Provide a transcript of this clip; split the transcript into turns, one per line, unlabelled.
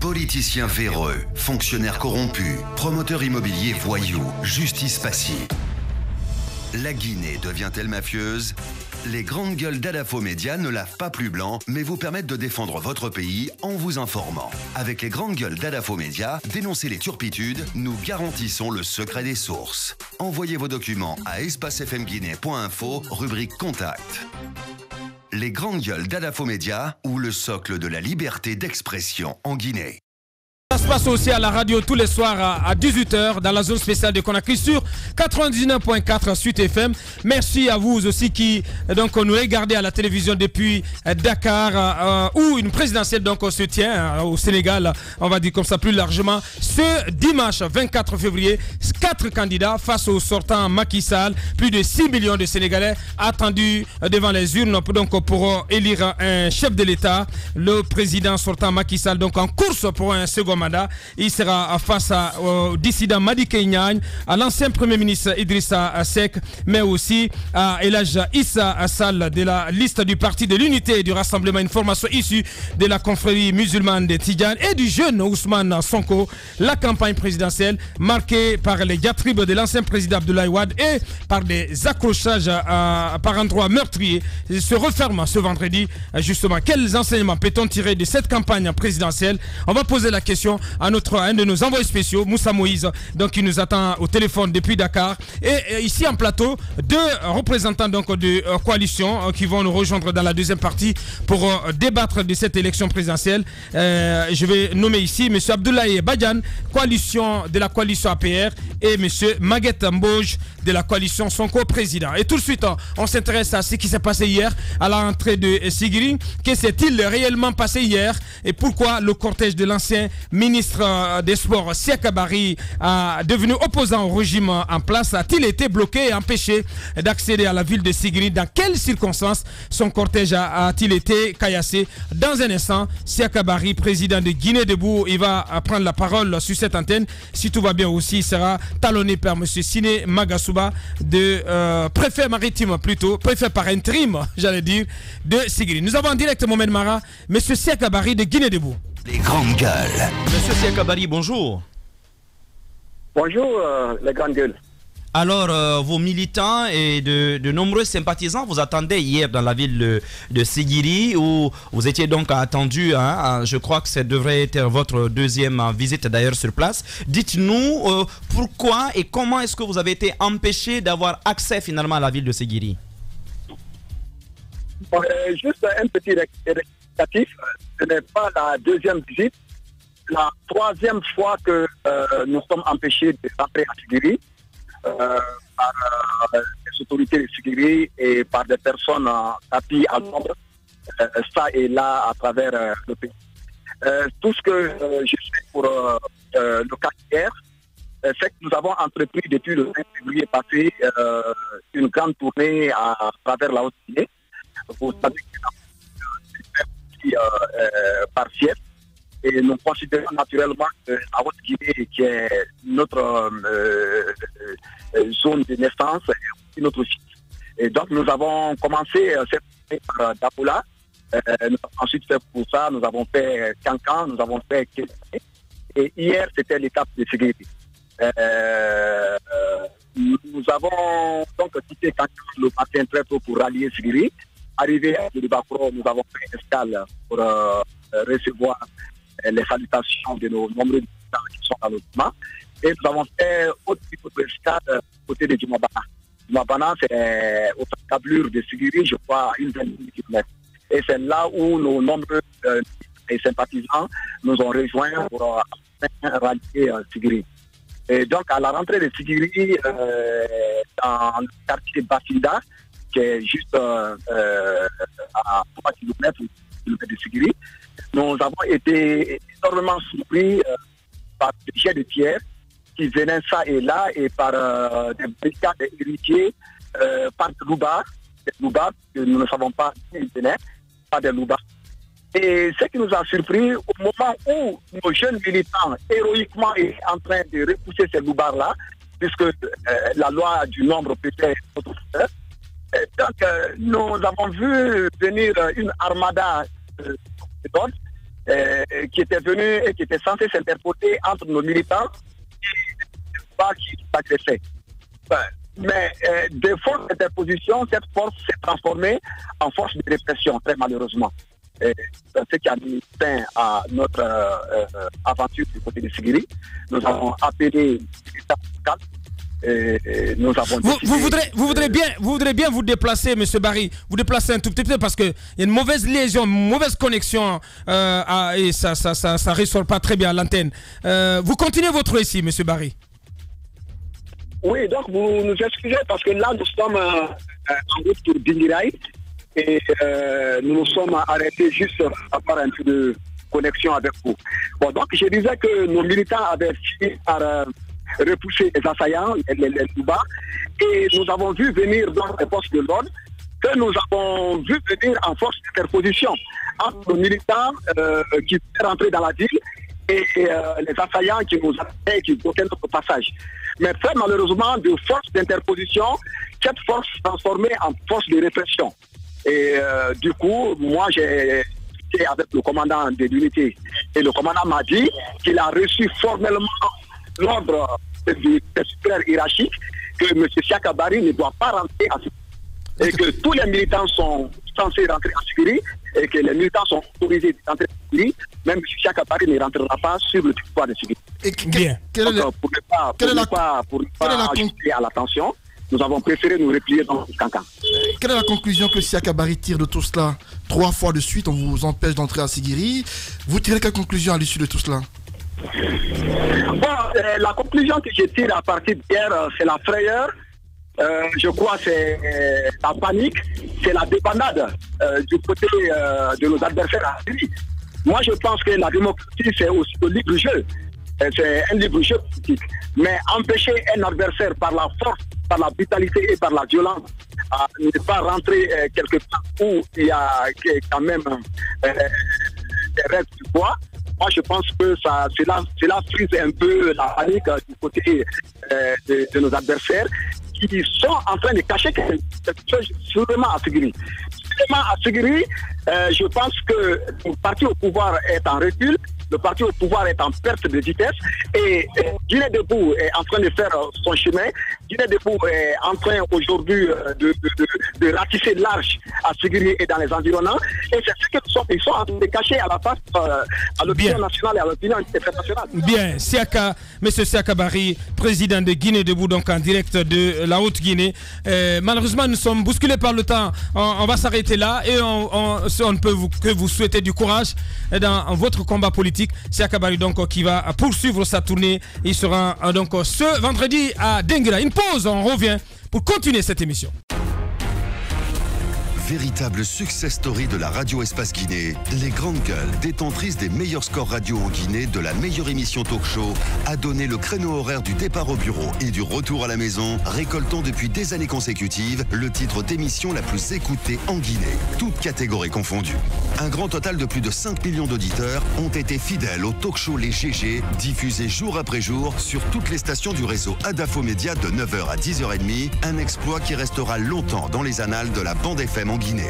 Politiciens véreux, fonctionnaires corrompus, promoteurs immobiliers voyous, justice passive. La Guinée devient-elle mafieuse? Les grandes gueules d'Adafo Média ne lavent pas plus blanc, mais vous permettent de défendre votre pays en vous informant. Avec les grandes gueules d'Adafo Média, dénoncez les turpitudes, nous garantissons le secret des sources. Envoyez vos documents à espacefmguinée.info, rubrique Contact. Les grandes gueules d'Adafo Média ou le socle de la liberté d'expression en Guinée.
Ça se passe aussi à la radio tous les soirs à 18h dans la zone spéciale de Conakry sur 99.4 Suite FM. Merci à vous aussi qui donc nous regardez à la télévision depuis Dakar où une présidentielle donc se tient au Sénégal, on va dire comme ça plus largement. Ce dimanche 24 février, 4 candidats face au sortant Macky Sall. Plus de 6 millions de Sénégalais attendus devant les urnes donc pour élire un chef de l'État. Le président sortant Macky Sall donc en course pour un second mandat. Il sera face au dissident Madické Niang, à l'ancien premier ministre Idrissa Seck, mais aussi à El Hadj Issa Sall de la liste du Parti de l'Unité et du Rassemblement, une formation issue de la confrérie musulmane des Tidjanes, et du jeune Ousmane Sonko. La campagne présidentielle marquée par les diatribes de l'ancien président Abdoulaye Wade et par des accrochages par endroits meurtriers se referme ce vendredi. Justement, quels enseignements peut-on tirer de cette campagne présidentielle? On va poser la question à un de nos envoyés spéciaux, Moussa Moïse, donc qui nous attend au téléphone depuis Dakar. Et ici en plateau, deux représentants donc de coalition qui vont nous rejoindre dans la deuxième partie pour débattre de cette élection présidentielle. Je vais nommer ici M. Abdoulaye Badiane, de la coalition APR, et M. Maguette Mboj de la coalition Sonko président. Et tout de suite, on s'intéresse à ce qui s'est passé hier à la rentrée de Sigiri. Que s'est-il réellement passé hier et pourquoi le cortège de l'ancien ministre des Sports, Siaka Barry, devenu opposant au régime en place, a-t-il été bloqué et empêché d'accéder à la ville de Sigiri? Dans quelles circonstances son cortège a-t-il été caillassé? Dans un instant, Siaka Barry, président de Guinée Debout, il va prendre la parole sur cette antenne. Si tout va bien aussi, il sera talonné par M. Siné Magasouba, de préfet maritime plutôt, préfet par intérim, j'allais dire, de Sigiri. Nous avons en direct Mohamed Mara, M. Siaka Barry de Guinée Debout.
Les grandes gueules.
Monsieur Siaka Barry, bonjour.
Bonjour, les grandes gueules.
Alors, vos militants et de nombreux sympathisants vous attendaient hier dans la ville de Sigiri, où vous étiez donc attendu. Je crois que ça devrait être votre deuxième visite d'ailleurs sur place. Dites-nous pourquoi et comment est-ce que vous avez été empêché d'avoir accès finalement à la ville de Sigiri?
Juste un petit rectificatif. Ce n'est pas la deuxième visite. La troisième fois que nous sommes empêchés de rentrer à Sigiri par les autorités de Sigiri et par des personnes tapis à l'ombre, ça et là à travers le pays. Tout ce que je fais pour le cas hier, c'est que nous avons entrepris depuis le 5 février passé une grande tournée à travers la Haute-Guinée. Vous savez que c'est partiel. Et nous considérons naturellement que la Haute-Guinée, qui est notre zone de naissance, est aussi notre site. Et donc nous avons commencé cette année par Dapoula. Nous avons ensuite fait pour ça, nous avons fait Cancan, nous avons fait Kézé. Et hier, c'était l'étape de sécurité. Nous avons donc quitté Cancan le matin très tôt pour rallier Sigiri. Arrivé à Dibakro, nous avons fait escale pour recevoir les salutations de nos nombreux militants qui sont dans le mouvement. Et nous avons fait autre type d'escale côté de Djumabana. Djumabana, c'est au tablure de Sigiri, je crois, une vingtaine de kilomètres. Et c'est là où nos nombreux sympathisants nous ont rejoints pour rallier Sigiri. Et donc, à la rentrée de Sigiri, dans le quartier Bafinda, qui est juste à 3 km de Sigiri, nous avons été énormément surpris par des jets de pierre qui venaient ça et là, et par des brigades héritiers, par des loubards, que nous ne savons pas qui ils venaient, par des loubards. Et ce qui nous a surpris, au moment où nos jeunes militants héroïquement étaient en train de repousser ces loubards-là, puisque la loi du nombre peut-être notre frère, donc nous avons vu venir une armada d'ordre qui était venu et qui était censé s'interposer entre nos militants qui s'agressaient. Mais de force d'interposition, cette force s'est transformée en force de répression, très malheureusement. Ce qui a mis fin à notre aventure du côté de Sigiri. Nous avons appelé l'État local. Nous avons
vous voudrez bien vous déplacer, M. Barry, vous déplacer un tout petit peu parce qu'il y a une mauvaise liaison, une mauvaise connexion et ça ne ressort pas très bien à l'antenne. Vous continuez votre récit, M. Barry.
Oui, donc vous nous excusez parce que là nous sommes en route pour Dingirai et nous nous sommes arrêtés juste à avoir un peu de connexion avec vous. Bon, donc je disais que nos militants avaient fini par repousser les assaillants, les Touba, et nous avons vu venir dans les postes de l'ordre, que nous avons vu venir en force d'interposition entre nos militants qui sont rentrés dans la ville et les assaillants qui nous attendaient et qui bloquaient notre passage. Mais très malheureusement, de force d'interposition, cette force s'est transformée en force de répression. Et du coup, moi j'ai été avec le commandant de l'unité et le commandant m'a dit qu'il a reçu formellement l'ordre du supérieur hiérarchique que M. Siaka Barry ne doit pas rentrer à Sigiri et que tous les militants sont censés rentrer à Sigiri et que les militants sont autorisés de rentrer à Sigiri, même M. Siaka Barry ne rentrera pas sur le territoire de Sigiri. Pour ne pas ajouter à l'attention, nous avons préféré nous replier dans le cancan.
Quelle est la conclusion que Siaka Barry tire de tout cela? 3 fois de suite, on vous empêche d'entrer à Sigiri. Vous tirez quelle conclusion à l'issue de tout cela?
Bon, la conclusion que je tire à partir d'hier, c'est la frayeur. Je crois que c'est la panique, c'est la débandade du côté de nos adversaires à Syrie. Moi, je pense que la démocratie, c'est aussi le libre jeu. C'est un libre jeu politique. Mais empêcher un adversaire par la force, par la brutalité et par la violence à ne pas rentrer quelque part où il y a quand même des règles du poids. Moi, je pense que cela frise un peu la panique du côté de nos adversaires qui sont en train de cacher quelque chose sûrement à Sigiri. Sûrement à Sigiri, je pense que le parti au pouvoir est en recul, le parti au pouvoir est en perte de vitesse et Guinée Debout est en train de faire son chemin. Guinée Debout est en train aujourd'hui de ratisser large à Sigiri et dans les environnants. Et c'est ce qu'ils sont en train de cacher à la face à l'opinion nationale et à l'opinion internationale.
Bien, M. Siaka Barry, président de Guinée Debout, donc en direct de la Haute-Guinée. Malheureusement, nous sommes bousculés par le temps. On va s'arrêter là et on ne peut que vous souhaiter du courage dans votre combat politique. Siaka Barry donc qui va poursuivre sa tournée. Il sera donc ce vendredi à Denguera. Une pause, on revient pour continuer cette émission.
Véritable success story de la radio Espace Guinée, les grandes gueules, détentrices des meilleurs scores radio en Guinée, de la meilleure émission talk show, a donné le créneau horaire du départ au bureau et du retour à la maison, récoltant depuis des années consécutives le titre d'émission la plus écoutée en Guinée, toutes catégories confondues. Un grand total de plus de 5 millions d'auditeurs ont été fidèles au talk show Les GG, diffusé jour après jour sur toutes les stations du réseau Adafo Média de 9h à 10h30, un exploit qui restera longtemps dans les annales de la bande FM en Guinée.